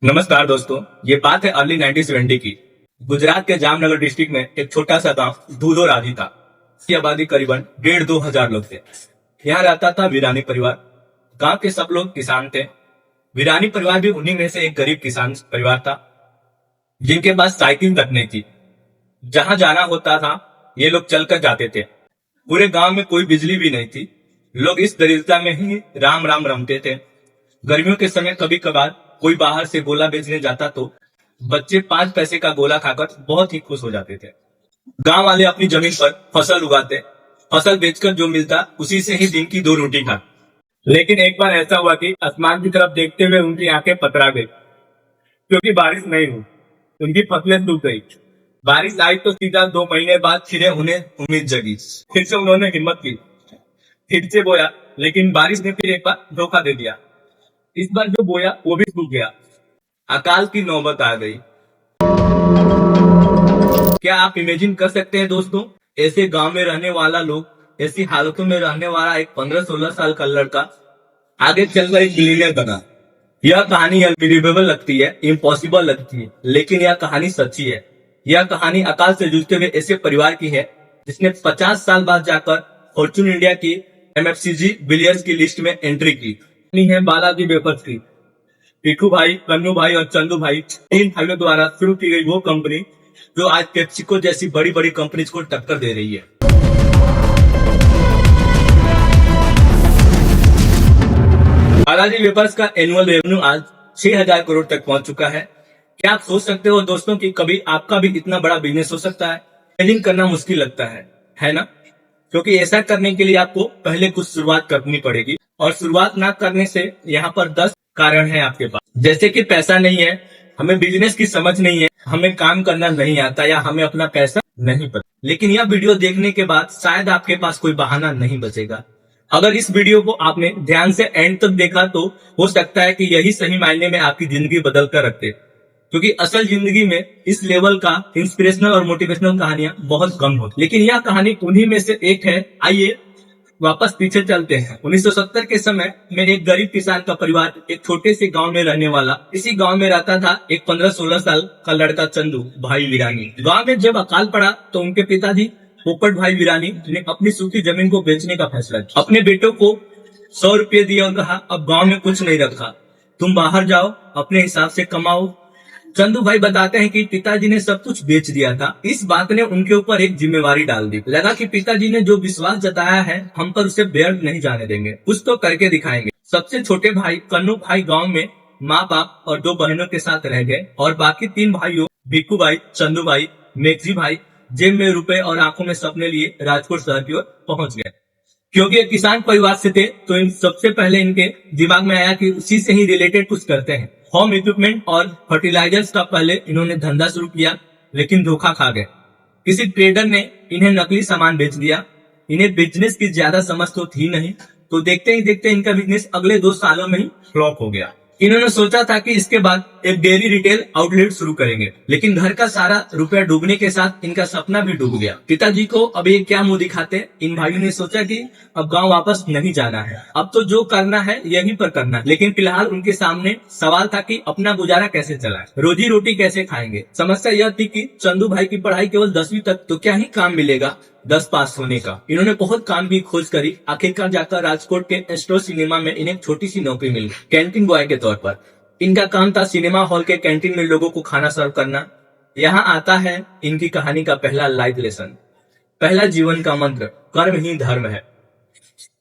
नमस्कार दोस्तों, ये बात है अर्ली 1970 की। गुजरात के जामनगर डिस्ट्रिक्ट में एक छोटा सा गांव धूलोराजी था। इसकी आबादी करीबन 1,500-2,000 लोग थे। यहाँ रहता था वीरानी परिवार। गांव के सब लोग किसान थे। वीरानी परिवार भी उन्हीं में से एक गरीब किसान परिवार था, जिनके पास साइकिल तक नहीं थी। जहां जाना होता था ये लोग चलकर जाते थे। पूरे गांव में कोई बिजली भी नहीं थी। लोग इस दरिद्रता में ही राम राम रमते थे। गर्मियों के समय कभी कभार कोई बाहर से गोला बेचने जाता तो बच्चे 5 पैसे का गोला खाकर बहुत ही खुश हो जाते थे। गांव वाले अपनी जमीन पर फसल उगाते। फसल बेचकर जो मिलता उसी से ही दिन की 2 रोटी खा। लेकिन एक बार ऐसा हुआ कि आसमान की तरफ देखते हुए उनकी आंखें पतरा गई, क्योंकि बारिश नहीं हुई। उनकी फसलें सूख गई। बारिश आई तो सीधा 2 महीने बाद फिर उन्हें उम्मीद जगी। फिर से उन्होंने हिम्मत की, फिर से बोया, लेकिन बारिश ने फिर एक बार धोखा दे दिया। इस बार जो बोया वो भी सूख गया। अकाल की नौबत आ गई। क्या आप इमेजिन कर सकते हैं दोस्तों, ऐसे गांव में रहने वाला लोग, ऐसी हालतों में रहने वाला एक 15-16 साल का लड़का आगे चलकर एक बिलियनियर बना। यह कहानी अनबिलीवेबल लगती है, इम्पॉसिबल लगती है, लेकिन यह कहानी सच्ची है। यह कहानी अकाल से जूझते हुए ऐसे परिवार की है जिसने 50 साल बाद जाकर फॉर्चून इंडिया की एमएफसीजी बिलियर्स की लिस्ट में एंट्री की। है बालाजी वेफर्स की। पीकू भाई, कन्नू भाई और चंदू भाई, 3 भाइयों द्वारा शुरू की गई वो कंपनी जो आज पेप्सिको जैसी बड़ी बड़ी कंपनीज को टक्कर दे रही है। बालाजी वेफर्स का एनुअल रेवेन्यू आज 6,000 करोड़ तक पहुंच चुका है। क्या आप सोच सकते हो दोस्तों कि कभी आपका भी इतना बड़ा बिजनेस हो सकता है? इमेजिन करना मुश्किल लगता है ना? क्योंकि ऐसा करने के लिए आपको पहले कुछ शुरुआत करनी पड़ेगी, और शुरुआत ना करने से यहाँ पर 10 कारण है आपके पास। जैसे कि पैसा नहीं है, हमें बिजनेस की समझ नहीं है, हमें काम करना नहीं आता, या हमें अपना पैसा नहीं पता। लेकिन यह वीडियो देखने के बाद शायद आपके पास कोई बहाना नहीं बचेगा। अगर इस वीडियो को आपने ध्यान से एंड तक देखा तो हो सकता है कि यही सही मायने में आपकी जिंदगी बदल कर रख दे। क्योंकि असल जिंदगी में इस लेवल का इंस्पिरेशनल और मोटिवेशनल कहानियां बहुत कम होती, लेकिन यह कहानी उन्हीं में से एक है। आइए वापस पीछे चलते हैं। 1970 के समय में एक गरीब किसान का परिवार एक छोटे से गांव में रहने वाला। इसी गांव में रहता था एक 15-16 साल का लड़का चंदू भाई वीरानी। गांव में जब अकाल पड़ा तो उनके पिताजी पोपट भाई वीरानी ने अपनी सूखी जमीन को बेचने का फैसला किया। अपने बेटों को 100 रुपये दिए और कहा, अब गाँव में कुछ नहीं रखा, तुम बाहर जाओ, अपने हिसाब से कमाओ। चंदू भाई बताते हैं कि पिताजी ने सब कुछ बेच दिया था। इस बात ने उनके ऊपर एक जिम्मेवारी डाल दी। लगा कि पिताजी ने जो विश्वास जताया है हम पर उसे व्यर्थ नहीं जाने देंगे, कुछ तो करके दिखाएंगे। सबसे छोटे भाई कन्नू भाई गांव में माँ बाप और 2 बहनों के साथ रह गए, और बाकी 3 भाइयों भिक्कू भाई, चंदू भाई, मेघजी भाई जेब में रुपए और आंखों में सपने लिए राजकोट शहर की ओर पहुंच गए। क्योंकि एक किसान परिवार से थे तो इन सबसे पहले इनके दिमाग में आया कि उसी से ही रिलेटेड कुछ करते हैं। होम इक्विपमेंट और फर्टिलाइजर्स का पहले इन्होंने धंधा शुरू किया, लेकिन धोखा खा गए। किसी ट्रेडर ने इन्हें नकली सामान बेच दिया। इन्हें बिजनेस की ज्यादा समझ तो थी नहीं, तो देखते ही देखते इनका बिजनेस अगले 2 सालों में ही फ्लॉप हो गया। इन्होंने सोचा था कि इसके बाद एक डेयरी रिटेल आउटलेट शुरू करेंगे, लेकिन घर का सारा रुपया डूबने के साथ इनका सपना भी डूब गया। पिताजी को अब ये क्या मुंह दिखाते। इन भाइयों ने सोचा कि अब गांव वापस नहीं जाना है, अब तो जो करना है यहीं पर करना है। लेकिन फिलहाल उनके सामने सवाल था कि अपना गुजारा कैसे चलाएं, रोजी रोटी कैसे खाएंगे। समस्या यह थी कि चंदू भाई की पढ़ाई केवल 10वीं तक, तो क्या ही काम मिलेगा 10 पास होने का। इन्होंने बहुत काम की खोज करी। आखिरकार जाकर राजकोट के एस्ट्रो सिनेमा में इन्हें छोटी सी नौकरी मिली, कैंटीन बॉय के तौर पर। इनका काम था सिनेमा हॉल के कैंटीन में लोगों को खाना सर्व करना। यहाँ आता है इनकी कहानी का पहला लाइफ लेसन, पहला जीवन का मंत्र, कर्म ही धर्म है।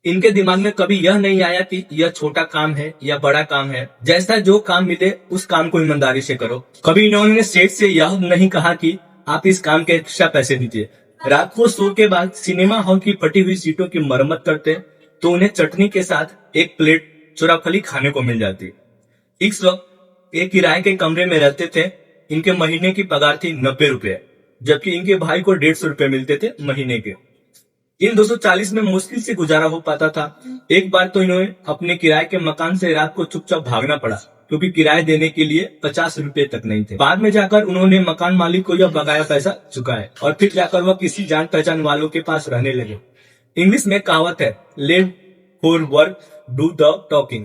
इनके दिमाग में कभी यह नहीं आया कि यह छोटा काम है या बड़ा काम है, जैसा जो काम मिले उस काम को ईमानदारी से करो। कभी इन्होंने सेठ से यह नहीं कहा कि आप इस काम के एक्स्ट्रा पैसे दीजिए। रात को शो के बाद सिनेमा हॉल की फटी हुई सीटों की मरम्मत करते तो उन्हें चटनी के साथ एक प्लेट चोराफली खाने को मिल जाती। इस वक्त एक किराए के कमरे में रहते थे। इनके महीने की पगार थी 90 रुपए, जबकि इनके भाई को 150 रुपए मिलते थे महीने के। इन 240 में मुश्किल से गुजारा हो पाता था। एक बार तो इन्होंने अपने किराए के मकान से रात को चुपचाप भागना पड़ा, क्योंकि किराए देने के लिए 50 रुपए तक नहीं थे। बाद में जाकर उन्होंने मकान मालिक को यह बकाया पैसा चुकाया, और फिर जाकर वह किसी जान पहचान वालों के पास रहने लगे। इंग्लिश में कहावत है, let for work do the talking,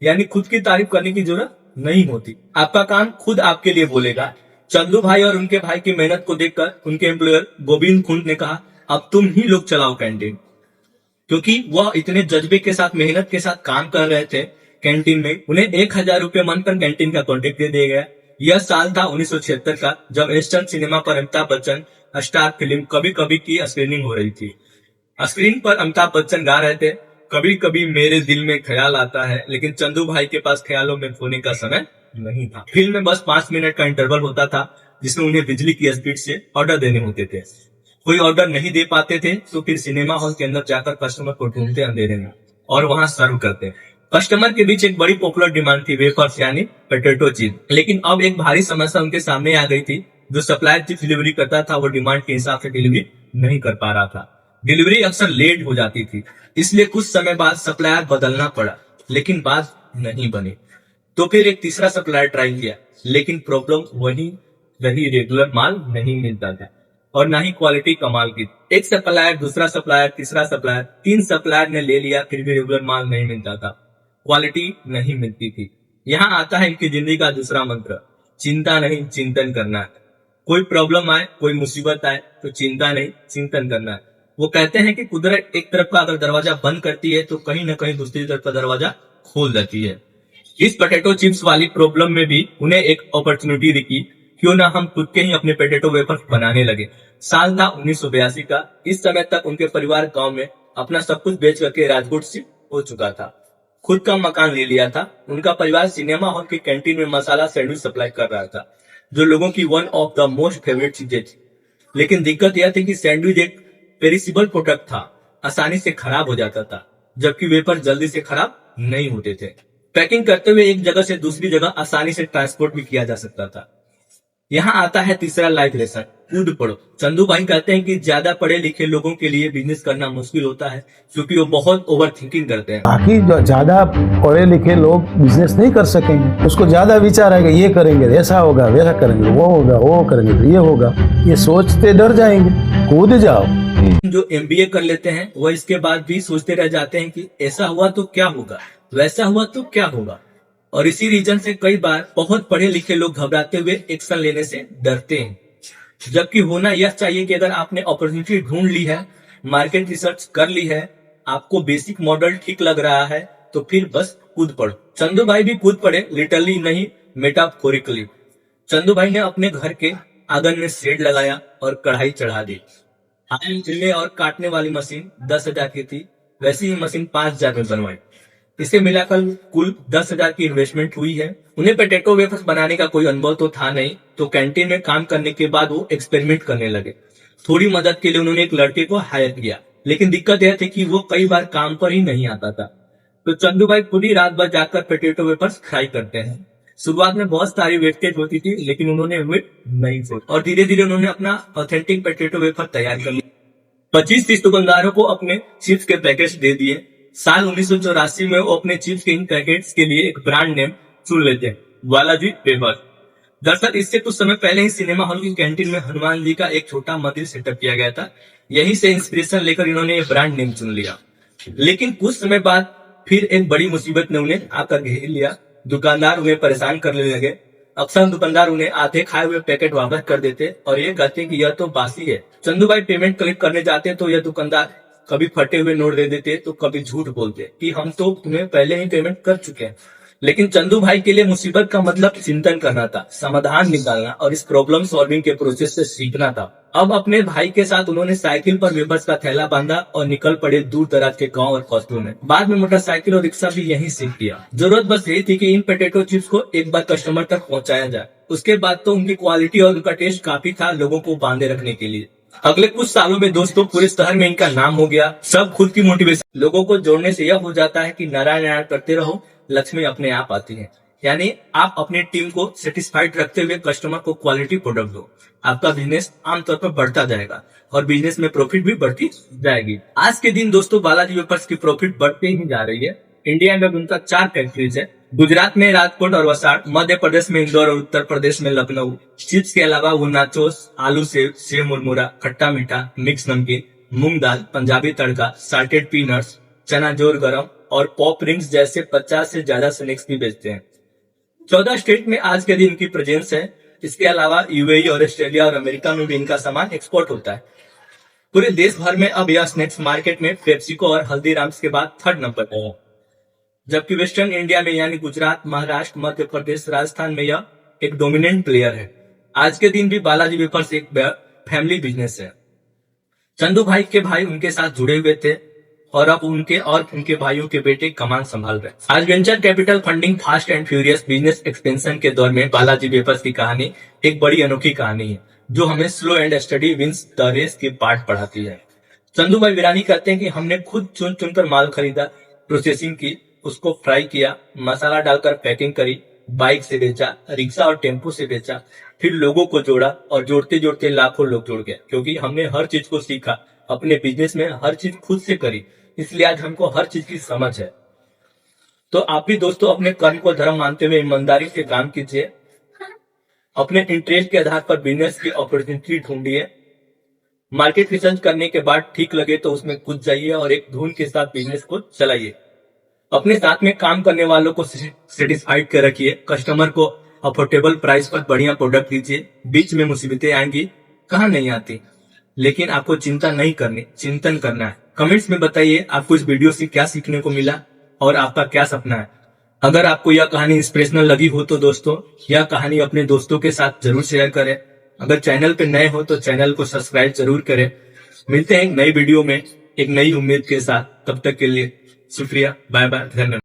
यानी खुद की तारीफ करने की जरूरत नहीं होती। आपका काम खुद आपके लिए बोलेगा। चंदू भाई और उनके भाई की मेहनत को देखकर उनके एम्प्लॉयर गोविंद खुंड ने कहा, अब तुम ही लोग चलाओ कैंटीन। क्योंकि वह इतने जज्बे के साथ, मेहनत के साथ काम कर रहे थे कैंटीन में, उन्हें 1,000 रुपये मंथ पर कैंटीन का कॉन्ट्रैक्ट दे दिया गया। यह साल था 1976 का, जब ईस्टर्न सिनेमा पर अमिताभ बच्चन स्टार फिल्म कभी कभी की स्क्रीनिंग हो रही थी। स्क्रीन पर अमिताभ बच्चन गा रहे थे, कभी कभी मेरे दिल में ख्याल आता है, लेकिन चंदू भाई के पास ख्यालों में खोने का समय नहीं था। फिल्म में बस 5 मिनट का इंटरवल होता था, जिसमें उन्हें बिजली की स्पीड से ऑर्डर देने होते थे। कोई ऑर्डर नहीं दे पाते थे तो फिर सिनेमा हॉल के अंदर जाकर कस्टमर को ढूंढते अंधेरे में और वहां सर्व करते। कस्टमर के बीच एक बड़ी पॉपुलर डिमांड थी वेफर्स यानी पोटैटो चिप्स। लेकिन अब एक भारी समस्या उनके सामने आ गई थी। जो सप्लायर चिप्स डिलीवरी करता था वो डिमांड के हिसाब से डिलीवरी नहीं कर पा रहा था। डिलीवरी अक्सर लेट हो जाती थी, इसलिए कुछ समय बाद सप्लायर बदलना पड़ा, लेकिन बात नहीं बनी। तो फिर एक तीसरा सप्लायर ट्राई किया, लेकिन प्रॉब्लम वही रही, रेगुलर माल नहीं मिलता था और ना ही क्वालिटी कमाल की। एक सप्लायर, दूसरा सप्लायर, तीसरा सप्लायर, 3 सप्लायर ने ले लिया, फिर भी रेगुलर माल नहीं मिलता था, क्वालिटी नहीं मिलती थी। यहाँ आता है इनकी जिंदगी का दूसरा मंत्र, चिंता नहीं चिंतन करना है। कोई प्रॉब्लम आए, कोई मुसीबत आए तो चिंता नहीं चिंतन करना है। वो कहते हैं कि कुदरत एक तरफ का अगर दरवाजा बंद करती है तो कहीं ना कहीं दूसरी तरफ का दरवाजा खोल देती है। इस पोटैटो चिप्स वाली प्रॉब्लम में भी उन्हें एक अपॉर्चुनिटी दिखी, क्यों ना हम खुद के ही अपने पोटैटो वेफर्स बनाने लगे। साल था 1982 का। इस समय तक उनके परिवार गांव में अपना सब कुछ बेच करके राजकोट शिफ्ट हो चुका था। खुद का मकान ले लिया था। उनका परिवार सिनेमा हॉल की कैंटीन में मसाला सैंडविच सप्लाई कर रहा था, जो लोगों की one of the most favourite चीजें थी। लेकिन दिक्कत यह थी कि सैंडविच एक पेरिसेबल प्रोडक्ट था, आसानी से खराब हो जाता था, जबकि वेफर जल्दी से खराब नहीं होते थे। पैकिंग करते हुए एक जगह से दूसरी जगह आसानी से ट्रांसपोर्ट भी किया जा सकता था। यहाँ आता है तीसरा लाइफ लेसन, कूद पड़ो। चंदू भाई कहते हैं कि ज्यादा पढ़े लिखे लोगों के लिए बिजनेस करना मुश्किल होता है, क्योंकि वो बहुत ओवर थिंकिंग करते हैं। बाकी जो ज्यादा पढ़े लिखे लोग बिजनेस नहीं कर सकेंगे, उसको ज्यादा विचार आएगा, ये करेंगे ऐसा होगा, वैसा करेंगे, वो होगा, वो करेंगे तो ये होगा, ये सोचते डर जाएंगे। कूद जाओ। जो MBA कर लेते हैं वह इसके बाद भी सोचते रह जाते हैं कि ऐसा हुआ तो क्या होगा, वैसा हुआ तो क्या होगा। और इसी रीजन से कई बार बहुत पढ़े लिखे लोग घबराते हुए एक्शन लेने से डरते हैं। जबकि होना यह चाहिए कि अगर आपने अपॉर्चुनिटी ढूंढ ली है, मार्केट रिसर्च कर ली है, आपको बेसिक मॉडल ठीक लग रहा है, तो फिर बस कूद पड़ो। चंदू भाई भी कूद पड़े, लिटरली नहीं मेटाफोरिकली। चंदू भाई ने अपने घर के आंगन में शेड लगाया और कढ़ाई चढ़ा दी। आलू छिलने और काटने वाली मशीन 10,000 की थी, वैसी ही मशीन 5,000 में बनवाई। इसे मिलाकर कुल 10,000 की इन्वेस्टमेंट हुई है। उन्हें पोटैटो वेफर्स बनाने का कोई अनुभव तो था नहीं, तो कैंटीन में काम करने के बाद वो एक्सपेरिमेंट करने लगे। थोड़ी मदद के लिए उन्होंने एक लड़के को हायर किया, लेकिन दिक्कत यह थी कि वो कई बार काम पर ही नहीं आता था। तो चंदू भाई खुद ही रात भर जाकर पोटैटो वेफर्स फ्राई करते हैं। शुरुआत में बहुत सारी वेस्टेज होती थी, लेकिन उन्होंने वेट नहीं छोड़ा और धीरे धीरे उन्होंने अपना ऑथेंटिक पोटैटो वेफर तैयार कर लिया। 25-30 दुकानदारों को अपने चिप्स के पैकेट्स दे दिए। साल 1984 में वो अपने चिप्स के इन पैकेट्स के लिए एक ब्रांड नेम चुन लेते हैं, बालाजी वेफर्स। दरअसल इससे कुछ समय पहले ही सिनेमा हॉल की कैंटीन में हनुमान जी का एक छोटा मंदिर सेटअप किया गया था। यहीं से इंस्पिरेशन लेकर इन्होंने ये ब्रांड नेम चुन लिया। लेकिन कुछ समय बाद फिर एक बड़ी मुसीबत ने उन्हें आकर घेर लिया। दुकानदार उन्हें परेशान करने लगे। अक्सर दुकानदार उन्हें आधे खाए हुए पैकेट वापस कर देते और ये कहते कि यह तो बासी है। चंदू भाई पेमेंट कलेक्ट करने जाते तो यह दुकानदार कभी फटे हुए नोट दे देते तो कभी झूठ बोलते कि हम तो तुम्हें पहले ही पेमेंट कर चुके हैं। लेकिन चंदू भाई के लिए मुसीबत का मतलब चिंतन करना था, समाधान निकालना और इस प्रॉब्लम सॉल्विंग के प्रोसेस से सीखना था। अब अपने भाई के साथ उन्होंने साइकिल पर वेफर्स का थैला बांधा और निकल पड़े दूर दराज के गांव और कस्बों में। बाद में मोटरसाइकिल और रिक्शा भी यहीं सीख किया। जरूरत बस यही थी कि इन पोटैटो चिप्स को एक बार कस्टमर तक पहुंचाया जाए। उसके बाद तो उनकी क्वालिटी और उनका टेस्ट काफी था लोगों को बांधे रखने के लिए। अगले कुछ सालों में दोस्तों पूरे शहर में इनका नाम हो गया। सब खुद की मोटिवेशन लोगों को जोड़ने से यह हो जाता है कि नारायण नारायण करते रहो, लक्ष्मी अपने आप आती है। यानी आप अपनी टीम को सेटिस्फाइड रखते हुए कस्टमर को क्वालिटी प्रोडक्ट दो, आपका बिजनेस आमतौर पर बढ़ता जाएगा और बिजनेस में प्रॉफिट भी बढ़ती जाएगी। आज के दिन दोस्तों बालाजी वेफर्स की प्रॉफिट बढ़ते ही जा रही है। इंडिया में उनका 4 फैक्ट्रीज है, गुजरात में राजकोट और वलसाड, मध्य प्रदेश में इंदौर और उत्तर प्रदेश में लखनऊ। चिप्स के अलावा वो नाचोस, आलू सेव, सेव मुरमुरा, खट्टा मीठा, मिक्स नमकीन, मूंग दाल, पंजाबी तड़का, साल्टेड पीनट्स, चना जोर गरम और पॉप रिंग्स जैसे 50 से ज्यादा स्नैक्स भी बेचते हैं। 14 स्टेट में आज के दिन इनकी प्रेजेंस है। इसके अलावा यूएई और ऑस्ट्रेलिया और अमेरिका में भी इनका सामान एक्सपोर्ट होता है। पूरे देश भर में अब यह स्नैक्स मार्केट में पेप्सिको और हल्दीराम्स के बाद 3rd नंबर पर है। जबकि वेस्टर्न इंडिया में यानी गुजरात, महाराष्ट्र, मध्य प्रदेश, राजस्थान में यह एक डोमिनेंट प्लेयर है। आज के दिन भी बालाजी वेफर्स एक फैमिली बिजनेस है। चंदू भाई के भाई उनके साथ जुड़े हुए थे और अब उनके भाइयों के बेटे कमान संभाल रहे। आज venture capital funding fast and furious business expansion के दौर में बालाजी वेफर्स की कहानी एक बड़ी अनोखी कहानी है, जो हमें slow and steady wins the race की पाठ पढ़ाती है। चंदू भाई वीरानी कहते हैं कि हमने खुद चुन चुनकर माल खरीदा, प्रोसेसिंग की, उसको फ्राई किया, मसाला डालकर पैकिंग करी, बाइक से बेचा, रिक्शा और टेम्पो से बेचा, फिर लोगों को जोड़ा और जोड़ते जोड़ते लाखों लोग जुड़ गए। क्योंकि हमने हर चीज को सीखा, अपने बिजनेस में हर चीज खुद से करी, इसलिए आज हमको हर चीज की समझ है। तो आप भी दोस्तों अपने कर्म को धर्म मानते हुए ईमानदारी से काम कीजिए। अपने इंटरेस्ट के आधार पर बिजनेस की अपॉर्चुनिटी ढूंढिए। मार्केट रिसर्च करने के बाद ठीक लगे तो उसमें कूद जाइए और एक धुन के साथ बिजनेस को चलाइए। अपने साथ में काम करने वालों को सेटिस्फाइड कर रखिए। कस्टमर को अफोर्डेबल प्राइस पर बढ़िया प्रोडक्ट दीजिए। बीच में मुसीबतें आएंगी, कहाँ नहीं आती, लेकिन आपको चिंता नहीं करनी, चिंतन करना है। कमेंट्स में बताइए आपको इस वीडियो से क्या सीखने को मिला और आपका क्या सपना है। अगर आपको यह कहानी इंस्पिरेशनल लगी हो तो दोस्तों यह कहानी अपने दोस्तों के साथ जरूर शेयर करें। अगर चैनल पे नए हो तो चैनल को सब्सक्राइब जरूर करें। मिलते हैं एक नई वीडियो में एक नई उम्मीद के साथ। तब तक के लिए शुक्रिया, बाय बाय, धन्यवाद।